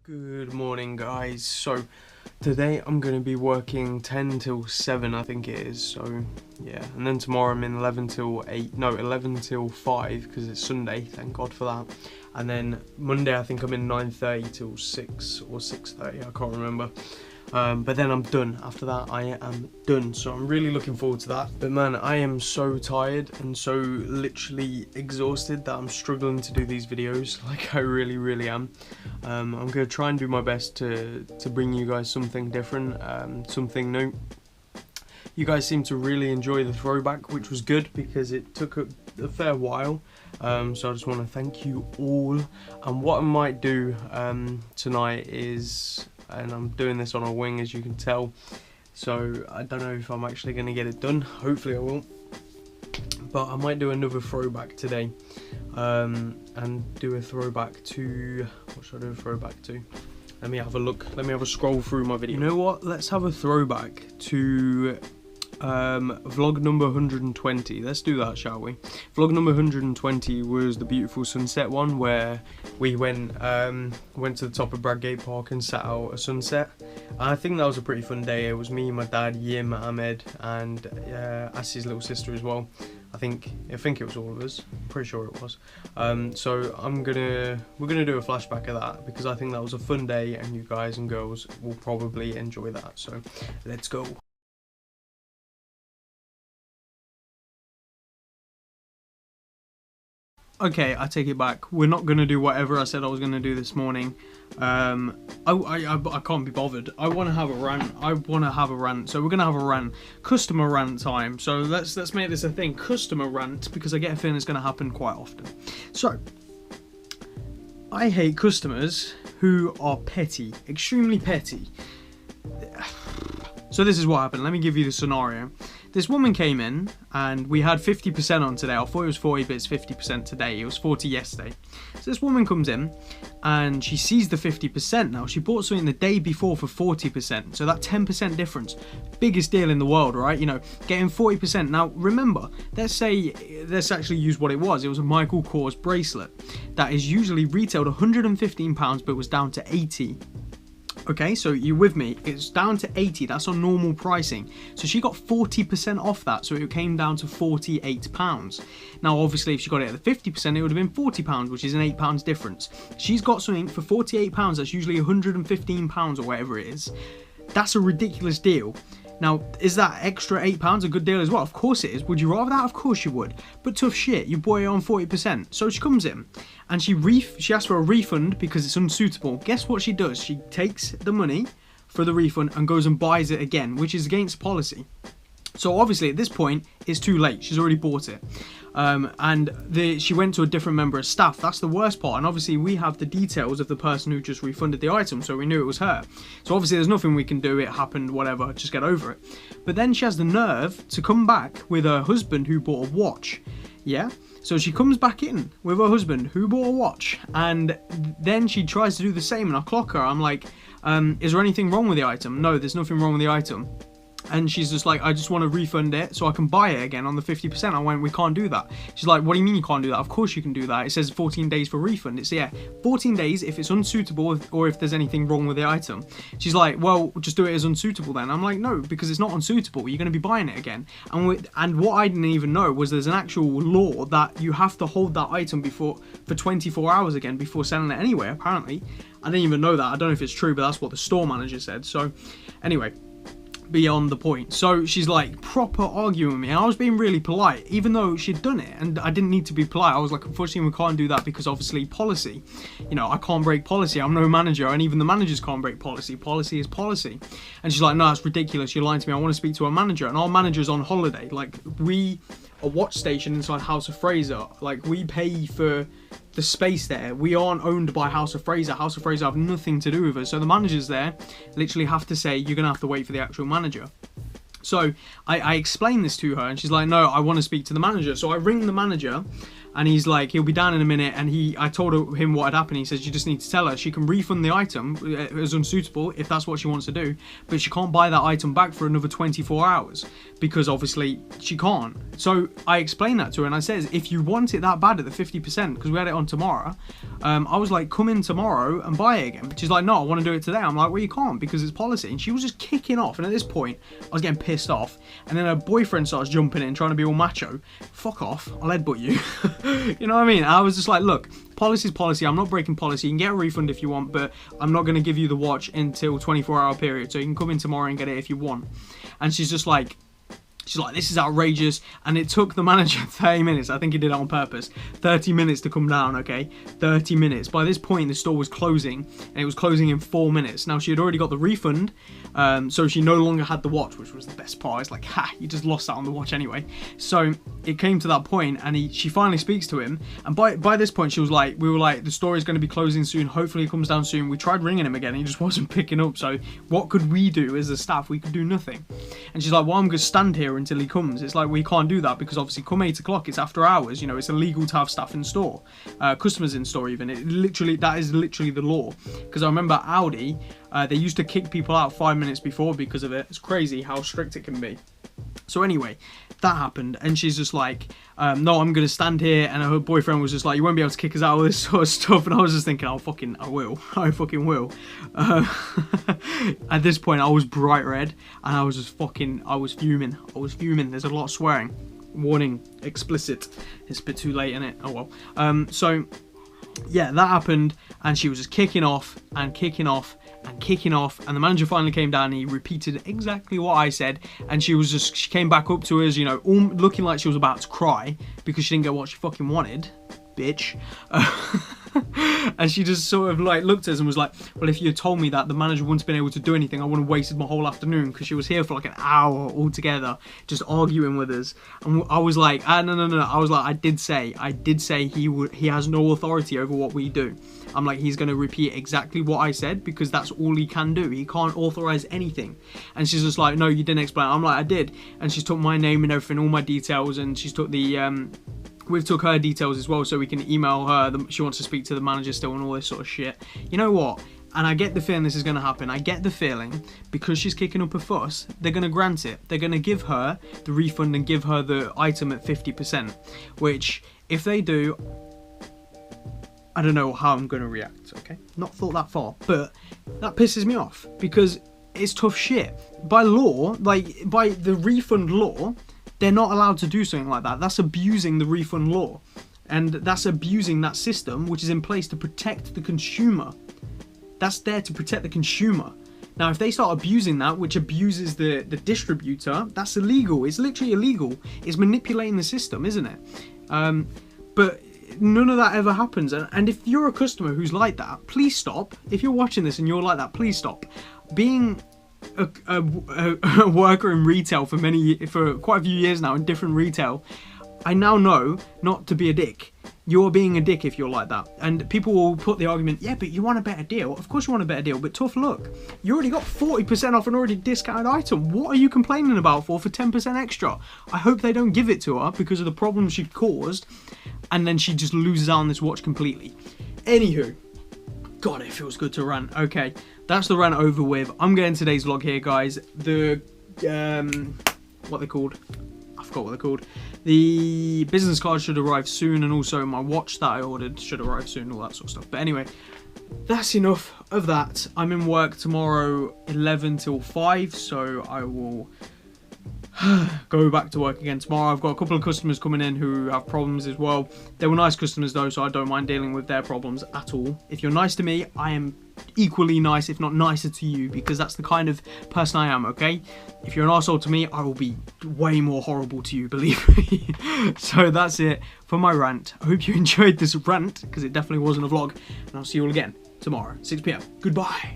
Good morning, guys. So today I'm going to be working 10 till 7, I think it is. So yeah, and then tomorrow I'm in 11 till 5 because it's Sunday, thank God for that. And then Monday I think I'm in 9:30 till 6 or 6:30, I can't remember. But then I'm done. After that I am done, so I'm really looking forward to that. But man, I am so tired and so literally exhausted that I'm struggling to do these videos. Like, I really am. I'm gonna try and do my best to bring you guys something different, something new. You guys seem to really enjoy the throwback, which was good because it took a fair while. So I just want to thank you all. And what I might do tonight is, and I'm doing this on a wing as you can tell, so I don't know if I'm actually going to get it done. Hopefully I will. But I might do another throwback today, and do a throwback to, what should I do a throwback to? Let me have a look, let me have a scroll through my video. You know what, let's have a throwback to vlog number 120. Let's do that, shall we? Vlog number 120 was the beautiful sunset one, where we went to the top of Bradgate Park and sat out a sunset. I think that was a pretty fun day. It was me, my dad, Yim, Ahmed, and Assie's little sister as well. I think it was all of us. I'm pretty sure it was. So we're gonna do a flashback of that because I think that was a fun day, and you guys and girls will probably enjoy that. So let's go. Okay, I take it back. We're not going to do whatever I said I was going to do this morning. I can't be bothered. I want to have a rant. So we're going to have a rant. Customer rant time. So let's make this a thing. Customer rant, because I get a feeling it's going to happen quite often. So, I hate customers who are petty. Extremely petty. So this is what happened. Let me give you the scenario. This woman came in and we had 50% on today. I thought it was 40, but it's 50% today. It was 40 yesterday. So this woman comes in and she sees the 50% now. She bought something the day before for 40%. So that 10% difference, biggest deal in the world, right? You know, getting 40%. Now remember, let's actually use what it was. It was a Michael Kors bracelet that is usually retailed £115, but was down to 80. Okay, so you with me? It's down to 80, that's on normal pricing. So she got 40% off that, so it came down to £48. Now obviously if she got it at the 50%, it would have been £40, which is an £8 difference. She's got something for £48, that's usually £115 or whatever it is. That's a ridiculous deal. Now, is that extra £8 a good deal as well? Of course it is. Would you rather that? Of course you would. But tough shit, you bought it on 40%. So she comes in and she asks for a refund because it's unsuitable. Guess what she does? She takes the money for the refund and goes and buys it again, which is against policy. So obviously at this point, it's too late. She's already bought it. She went to a different member of staff. That's the worst part. And obviously we have the details of the person who just refunded the item, so we knew it was her. So obviously there's nothing we can do. It happened, whatever, just get over it. But then she has the nerve to come back with her husband who bought a watch. Yeah? So she comes back in with her husband who bought a watch, and then she tries to do the same, and I clock her. I'm like, is there anything wrong with the item? No, there's nothing wrong with the item. And she's just like, I just want to refund it so I can buy it again on the 50%. I went, we can't do that. She's like, what do you mean you can't do that? Of course you can do that. It says 14 days for refund. It's, yeah, 14 days if it's unsuitable or if there's anything wrong with the item. She's like, well, just do it as unsuitable then. I'm like, no, because it's not unsuitable. You're going to be buying it again. And what I didn't even know was there's an actual law that you have to hold that item for 24 hours again before selling it anyway, apparently. I didn't even know that. I don't know if it's true, but that's what the store manager said. So anyway, beyond the point. So she's like proper arguing with me, and I was being really polite even though she'd done it and I didn't need to be polite. I was like, unfortunately we can't do that because obviously policy, you know, I can't break policy. I'm no manager, and even the managers can't break policy. Policy is policy. And she's like, no, that's ridiculous, you're lying to me, I want to speak to our manager. And our manager's on holiday. Like, we a watch station inside House of Fraser, like, we pay for the space there. We aren't owned by House of Fraser. House of Fraser have nothing to do with us. So the managers there literally have to say, you're gonna have to wait for the actual manager. So I explained this to her and she's like, no, I want to speak to the manager. So I ring the manager And he's like, he'll be down in a minute. And I told him what had happened. He says, you just need to tell her she can refund the item as unsuitable if that's what she wants to do, but she can't buy that item back for another 24 hours because obviously she can't. So I explained that to her, and I says, if you want it that bad at the 50%, because we had it on tomorrow, I was like, come in tomorrow and buy it again. She's like, no, I want to do it today. I'm like, well, you can't because it's policy. And she was just kicking off. And at this point, I was getting pissed off. And then her boyfriend starts jumping in, trying to be all macho. Fuck off, I'll headbutt you. You know what I mean? I was just like, look, policy is policy. I'm not breaking policy. You can get a refund if you want, but I'm not going to give you the watch until 24-hour period. So you can come in tomorrow and get it if you want. And she's like, this is outrageous. And it took the manager 30 minutes. I think he did it on purpose. 30 minutes to come down, okay? 30 minutes. By this point, the store was closing. And it was closing in 4 minutes. Now, she had already got the refund. So she no longer had the watch, which was the best part. It's like, ha, you just lost that on the watch anyway. So it came to that point, and she finally speaks to him. And by this point, we were like, the store is going to be closing soon. Hopefully it comes down soon. We tried ringing him again. And he just wasn't picking up. So what could we do as a staff? We could do nothing. And she's like, well, I'm going to stand here until he comes. It's like, we can't do that because obviously come 8 o'clock, it's after hours. You know, it's illegal to have staff in store, customers in store even. That is literally the law. Because I remember Audi, they used to kick people out 5 minutes before because of it. It's crazy how strict it can be. So anyway, that happened, and she's just like, no, I'm going to stand here, and her boyfriend was just like, you won't be able to kick us out, all this sort of stuff, and I was just thinking, I fucking will. At this point, I was bright red, and I was fuming. There's a lot of swearing. Warning, explicit. It's a bit too late, innit? Oh well. So, yeah, that happened, and she was just kicking off, and the manager finally came down and he repeated exactly what I said, and she came back up to us, you know, all looking like she was about to cry because she didn't get what she fucking wanted, bitch. And she just sort of like looked at us and was like, well, if you had told me that the manager wouldn't have been able to do anything, I wouldn't have wasted my whole afternoon, because she was here for like an hour altogether just arguing with us. And I was like, no. I was like, I did say he has no authority over what we do. I'm like, he's going to repeat exactly what I said because that's all he can do. He can't authorize anything. And she's just like, no, you didn't explain. I'm like, I did. And she's took my name and everything, all my details, and she's took we've took her details as well, so we can email her. She wants to speak to the manager still and all this sort of shit. You know what? And I get the feeling this is going to happen. I get the feeling because she's kicking up a fuss, they're going to grant it. They're going to give her the refund and give her the item at 50%. Which, if they do, I don't know how I'm going to react, okay? Not thought that far. But that pisses me off because it's tough shit. By law, like by the refund law, they're not allowed to do something like that. That's abusing the refund law. And that's abusing that system which is in place to protect the consumer. That's there to protect the consumer. Now, if they start abusing that, which abuses the distributor, that's illegal. It's literally illegal. It's manipulating the system, isn't it? But none of that ever happens. And if you're a customer who's like that, please stop. If you're watching this and you're like that, please stop. Being a worker in retail for quite a few years now in different retail, I now know not to be a dick. You're being a dick if you're like that. And people will put the argument, yeah, but you want a better deal. Of course you want a better deal, but tough luck. You already got 40% off an already discounted item. What are you complaining about for 10% extra? I hope they don't give it to her because of the problems she caused, and then she just loses out on this watch completely. Anywho, God, it feels good to rant. Okay, that's the rant over with. I'm getting today's vlog here, guys. The, what they're called? I forgot what they're called. The business card should arrive soon, and also my watch that I ordered should arrive soon, all that sort of stuff. But anyway, that's enough of that. I'm in work tomorrow 11 till 5, so I will go back to work again tomorrow. I've got a couple of customers coming in who have problems as well. They were nice customers though, so I don't mind dealing with their problems at all. If you're nice to me, I am equally nice, if not nicer to you, because that's the kind of person I am, okay? If you're an arsehole to me, I will be way more horrible to you, believe me. So that's it for my rant. I hope you enjoyed this rant, because it definitely wasn't a vlog, and I'll see you all again tomorrow, 6 PM. Goodbye.